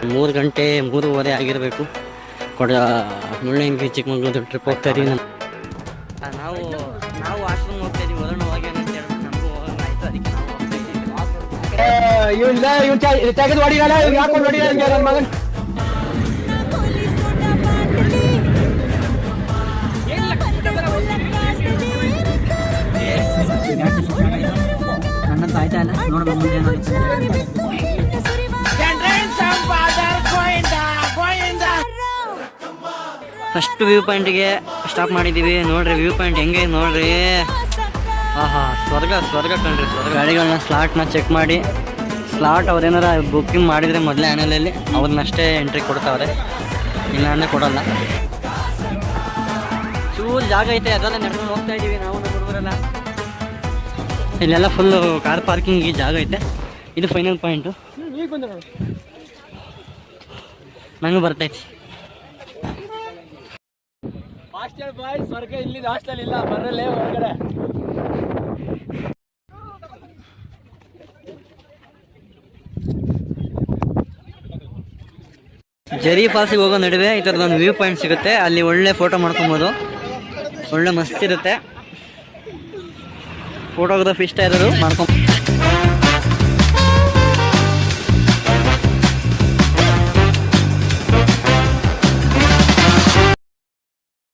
3 ಗಂಟೆ 3:15 ಆಗಿರಬೇಕು. ಮುಳ್ಳಯ್ಯನಗಿರಿ ಚಿಕ್ಕಮಗಳೂರು ಟ್ರಿಪ್ ಹೋಗ್ತಾ ಇದೀವಿ. ನಾವು ಆಶ್ರಮ ಹೋಗ್ತಾ ಇದೀವಿ. ವರುಣ್ ಹೋಗಿ ಅಂತ ಹೇಳ್ಬಿಟ್ಟು ನಮಗೂ ಹೋಗೋಣ ಆಯ್ತು. ಅದಕ್ಕೆ ನಾವು ಹೋಗ್ತಾ ಇದೀವಿ. ನನ್ನಂತ ಆಯ್ತಾ ಇಲ್ಲ ನೋಡ್ಬೇಕು ಮುಂದೆ ಫಸ್ಟ್ ವ್ಯೂ ಪಾಯಿಂಟಿಗೆ ಸ್ಟಾಪ್ ಮಾಡಿದ್ದೀವಿ. ನೋಡ್ರಿ ವ್ಯೂ ಪಾಯಿಂಟ್ ಹೆಂಗೆ ನೋಡ್ರಿ. ಆಹಾ ಸ್ವರ್ಗ ಕಣ್ರಿ ಸ್ವರ್ಗ. ಗಾಡಿಗಳನ್ನ ಸ್ಲಾಟ್ನ ಚೆಕ್ ಮಾಡಿ ಸ್ಲಾಟ್ ಅವ್ರೇನಾರ ಬುಕ್ಕಿಂಗ್ ಮಾಡಿದರೆ ಮೊದಲೇ ಆ್ಯನಲಲ್ಲಿ ಅವ್ರನ್ನಷ್ಟೇ ಎಂಟ್ರಿ ಕೊಡ್ತಾವ್ರೆ, ಇಲ್ಲ ಅಂದರೆ ಕೊಡೋಲ್ಲ. ಚೂರು ಜಾಗ ಐತೆ ಅದೆಲ್ಲ ನಡ್ಕೊಂಡು ಹೋಗ್ತಾ ಇದ್ದೀವಿ ನಾವು ನಮ್ಮ ಹುಡುಗರೆಲ್ಲ. ಇಲ್ಲೆಲ್ಲ ಫುಲ್ಲು ಕಾರ್ ಪಾರ್ಕಿಂಗ್ ಜಾಗ ಐತೆ. ಇದು ಫೈನಲ್ ಪಾಯಿಂಟು. ನಂಗೆ ಬರ್ತೈತಿ. ಹಾಸ್ಟೆಲ್ ಬಾಯ್ ಸ್ವರ್ಗ ಇಲ್ಲಿ ಹಾಸ್ಟೆಲ್ ಇಲ್ಲ ಬರಲ್ಲೇ ಹೊರಗಡೆ. ಜರಿ ಫಾಲ್ಸಿಗೆ ಹೋಗೋ ನಡುವೆ ಈ ಥರದೊಂದು ವ್ಯೂ ಪಾಯಿಂಟ್ ಸಿಗುತ್ತೆ. ಅಲ್ಲಿ ಒಳ್ಳೆ ಫೋಟೋ ಮಾಡ್ಕೊಬೋದು, ಒಳ್ಳೆ ಮಸ್ತ್ ಇರುತ್ತೆ. ಫೋಟೋಗ್ರಫಿ ಇಷ್ಟ ಇರೋದು ಮಾಡ್ಕೊಂಡು